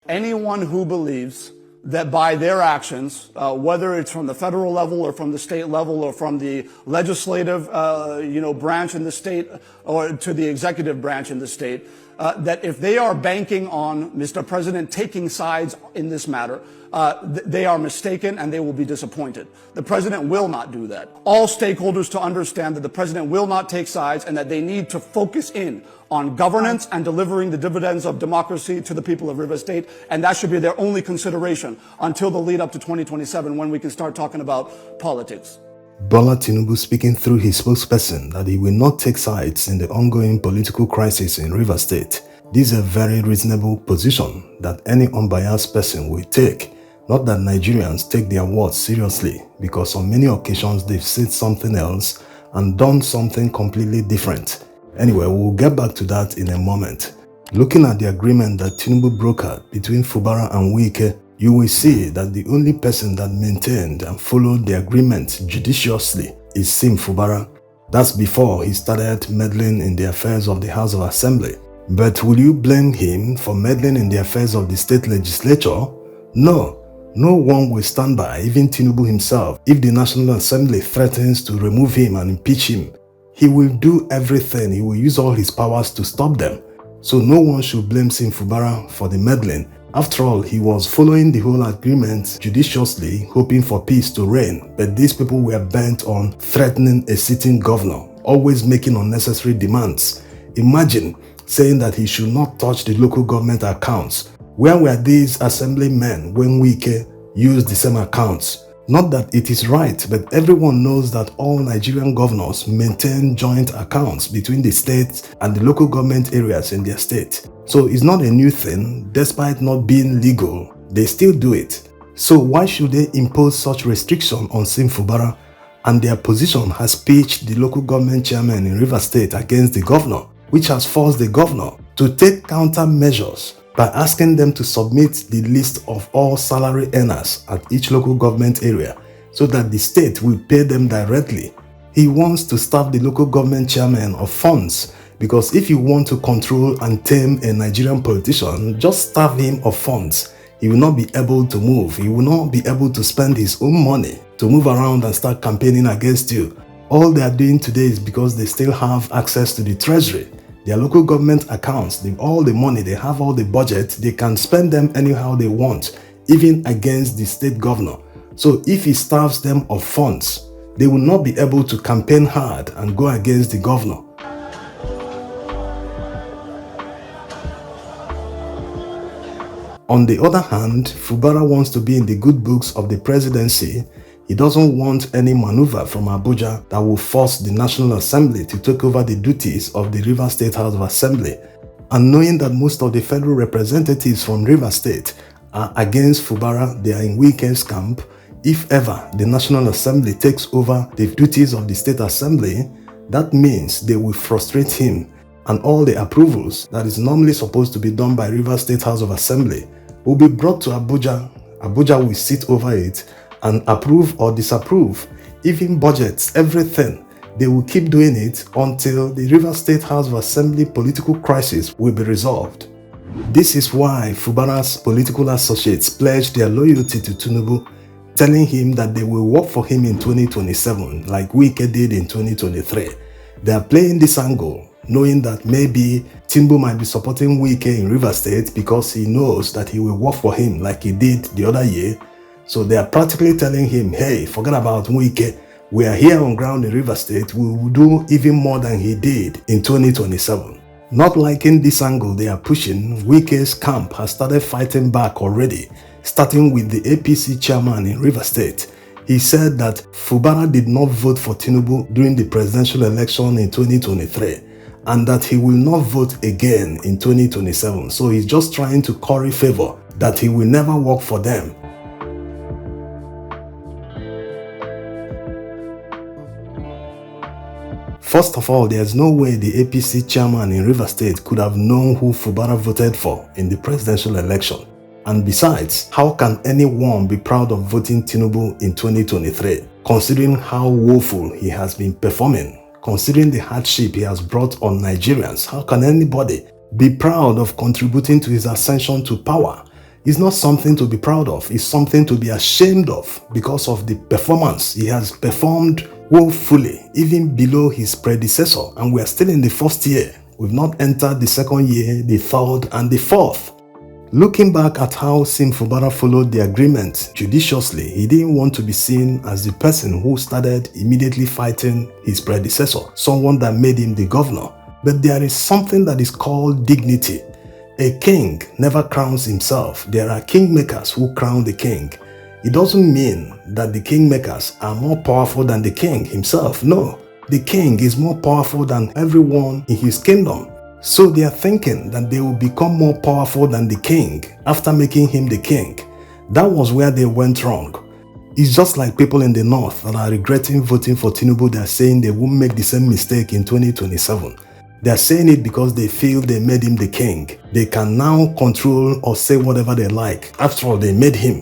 Anyone who believes that by their actions, whether it's from the federal level or from the state level or from the legislative, branch in the state or to the executive branch in the state, that if they are banking on Mr. President taking sides in this matter, they are mistaken and they will be disappointed. The president will not do that. All stakeholders to understand that the president will not take sides and that they need to focus in on governance and delivering the dividends of democracy to the people of River State. And that should be their only consideration until the lead up to 2027 when we can start talking about politics. Bola Tinubu speaking through his spokesperson that he will not take sides in the ongoing political crisis in River State. This is a very reasonable position that any unbiased person will take. Not that Nigerians take their words seriously, because on many occasions they've said something else and done something completely different. Anyway, we'll get back to that in a moment. Looking at the agreement that Tinubu brokered between Fubara and Wike, you will see that the only person that maintained and followed the agreement judiciously is Fubara. That's before he started meddling in the affairs of the House of Assembly. But will you blame him for meddling in the affairs of the state legislature? No. No one will stand by, even Tinubu himself, if the National Assembly threatens to remove him and impeach him. He will do everything, he will use all his powers to stop them. So no one should blame Fubara for the meddling. After all, he was following the whole agreement judiciously, hoping for peace to reign. But these people were bent on threatening a sitting governor, always making unnecessary demands. Imagine saying that he should not touch the local government accounts. Where were these assemblymen when Wike used the same accounts? Not that it is right, but everyone knows that all Nigerian governors maintain joint accounts between the states and the local government areas in their state. So it's not a new thing. Despite not being legal, they still do it. So why should they impose such restriction on Fubara? And their position has pitched the local government chairman in River State against the governor, which has forced the governor to take countermeasures by asking them to submit the list of all salary earners at each local government area so that the state will pay them directly. He wants to starve the local government chairman of funds, because if you want to control and tame a Nigerian politician, just starve him of funds. He will not be able to move. He will not be able to spend his own money to move around and start campaigning against you. All they are doing today is because they still have access to the treasury. Their local government accounts, all the money, they have all the budget, they can spend them anyhow they want, even against the state governor. So if he starves them of funds, they will not be able to campaign hard and go against the governor. On the other hand, Fubara wants to be in the good books of the presidency. He doesn't want any maneuver from Abuja that will force the National Assembly to take over the duties of the River State House of Assembly. And knowing that most of the federal representatives from River State are against Fubara, they are in Wike's camp. If ever the National Assembly takes over the duties of the State Assembly, that means they will frustrate him, and all the approvals that is normally supposed to be done by River State House of Assembly will be brought to Abuja. Abuja will sit over it and approve or disapprove, even budgets, everything. They will keep doing it until the River State House of Assembly political crisis will be resolved. This is why Fubara's political associates pledged their loyalty to Tinubu, telling him that they will work for him in 2027 like Wike did in 2023. They are playing this angle, knowing that maybe Tinubu might be supporting Wike in River State because he knows that he will work for him like he did the other year. So they are practically telling him, hey, forget about Wike. We are here on ground in River State. We will do even more than he did in 2027. Not liking this angle they are pushing, Wike's camp has started fighting back already, starting with the APC chairman in River State. He said that Fubara did not vote for Tinubu during the presidential election in 2023 and that he will not vote again in 2027. So he's just trying to curry favor, that he will never work for them. First of all, there's no way the APC chairman in River State could have known who Fubara voted for in the presidential election. And besides, how can anyone be proud of voting Tinubu in 2023, considering how woeful he has been performing, considering the hardship he has brought on Nigerians? How can anybody be proud of contributing to his ascension to power? It's not something to be proud of. It's something to be ashamed of because of the performance. He has performed woefully, even below his predecessor. And we are still in the first year. We've not entered the second year, the third, and the fourth. Looking back at how Fubara followed the agreement judiciously, he didn't want to be seen as the person who started immediately fighting his predecessor, someone that made him the governor. But there is something that is called dignity. A king never crowns himself. There are kingmakers who crown the king. It doesn't mean that the kingmakers are more powerful than the king himself. No, the king is more powerful than everyone in his kingdom. So they are thinking that they will become more powerful than the king after making him the king. That was where they went wrong. It's just like people in the north that are regretting voting for Tinubu. They are saying they won't make the same mistake in 2027. They are saying it because they feel they made him the king. They can now control or say whatever they like. After all, they made him,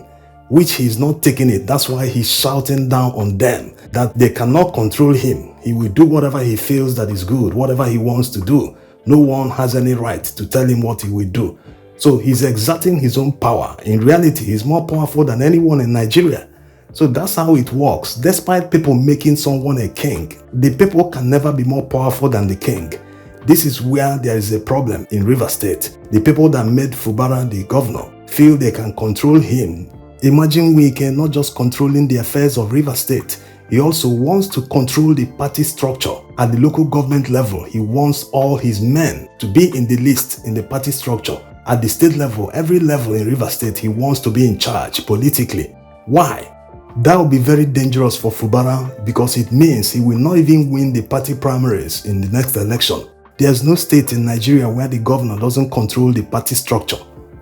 which he's not taking it. That's why he's shouting down on them that they cannot control him. He will do whatever he feels that is good, whatever he wants to do. No one has any right to tell him what he will do. So he's exerting his own power. In reality, he's more powerful than anyone in Nigeria. So that's how it works. Despite people making someone a king, the people can never be more powerful than the king. This is where there is a problem in Rivers State. The people that made Fubara the governor feel they can control him. Imagine Wike not just controlling the affairs of Rivers State, he also wants to control the party structure at the local government level. He wants all his men to be in the list in the party structure. At the state level, every level in Rivers State, he wants to be in charge politically. Why? That will be very dangerous for Fubara because it means he will not even win the party primaries in the next election. There's no state in Nigeria where the governor doesn't control the party structure.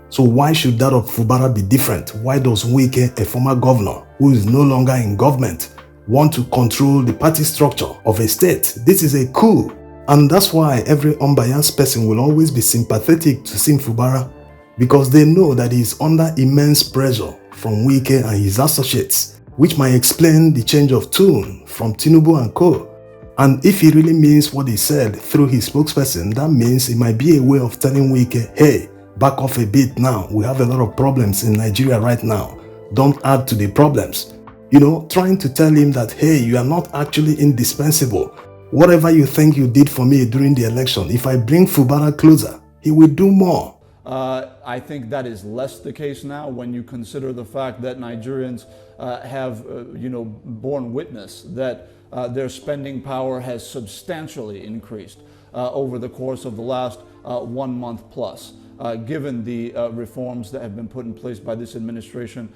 So why should that of Fubara be different? Why does Wike, a former governor who is no longer in government, want to control the party structure of a state? This is a coup. And that's why every unbiased person will always be sympathetic to Fubara because they know that he is under immense pressure from Wike and his associates, which might explain the change of tune from Tinubu and co. And if he really means what he said through his spokesperson, that means it might be a way of telling Wike, hey, back off a bit now. We have a lot of problems in Nigeria right now. Don't add to the problems. You know, trying to tell him that, hey, you are not actually indispensable. Whatever you think you did for me during the election, if I bring Fubara closer, he will do more. I think that is less the case now when you consider the fact that Nigerians have, borne witness that their spending power has substantially increased over the course of the last 1 month plus, given the reforms that have been put in place by this administration,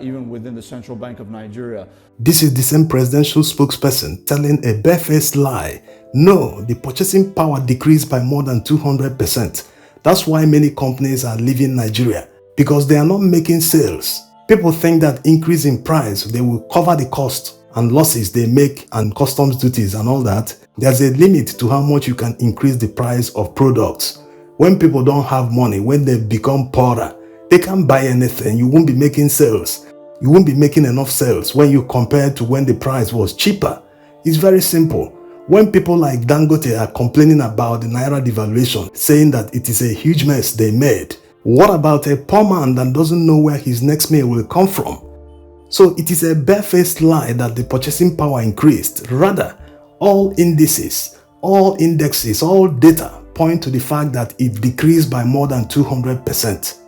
even within the Central Bank of Nigeria. This is the same presidential spokesperson telling a barefaced lie. No, the purchasing power decreased by more than 200%. That's why many companies are leaving Nigeria, because they are not making sales. People think that increase in price, they will cover the cost and losses they make and customs duties and all that. There's a limit to how much you can increase the price of products. When people don't have money, when they become poorer, they can't buy anything. You won't be making sales. You won't be making enough sales when you compare to when the price was cheaper. It's very simple. When people like Dangote are complaining about the Naira devaluation, saying that it is a huge mess they made, what about a poor man that doesn't know where his next meal will come from? So it is a barefaced lie that the purchasing power increased. Rather, all indices, all indexes, all data point to the fact that it decreased by more than 200%.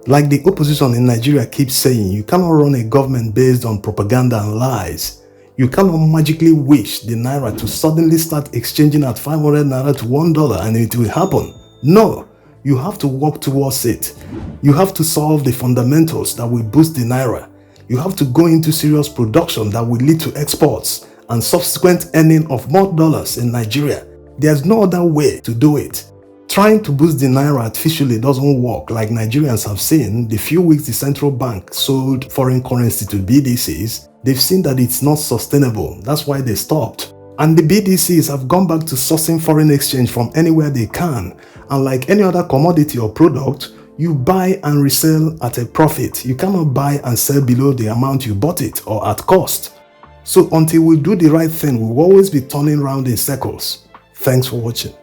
Like the opposition in Nigeria keeps saying, you cannot run a government based on propaganda and lies. You cannot magically wish the Naira to suddenly start exchanging at 500 Naira to $1 and it will happen. No, you have to work towards it. You have to solve the fundamentals that will boost the Naira. You have to go into serious production that will lead to exports and subsequent earning of more dollars in Nigeria. There's no other way to do it. Trying to boost the Naira artificially doesn't work. Like Nigerians have seen, the few weeks the central bank sold foreign currency to BDCs, they've seen that it's not sustainable. That's why they stopped. And the BDCs have gone back to sourcing foreign exchange from anywhere they can. And like any other commodity or product, you buy and resell at a profit. You cannot buy and sell below the amount you bought it or at cost. So until we do the right thing, we'll always be turning around in circles. Thanks for watching.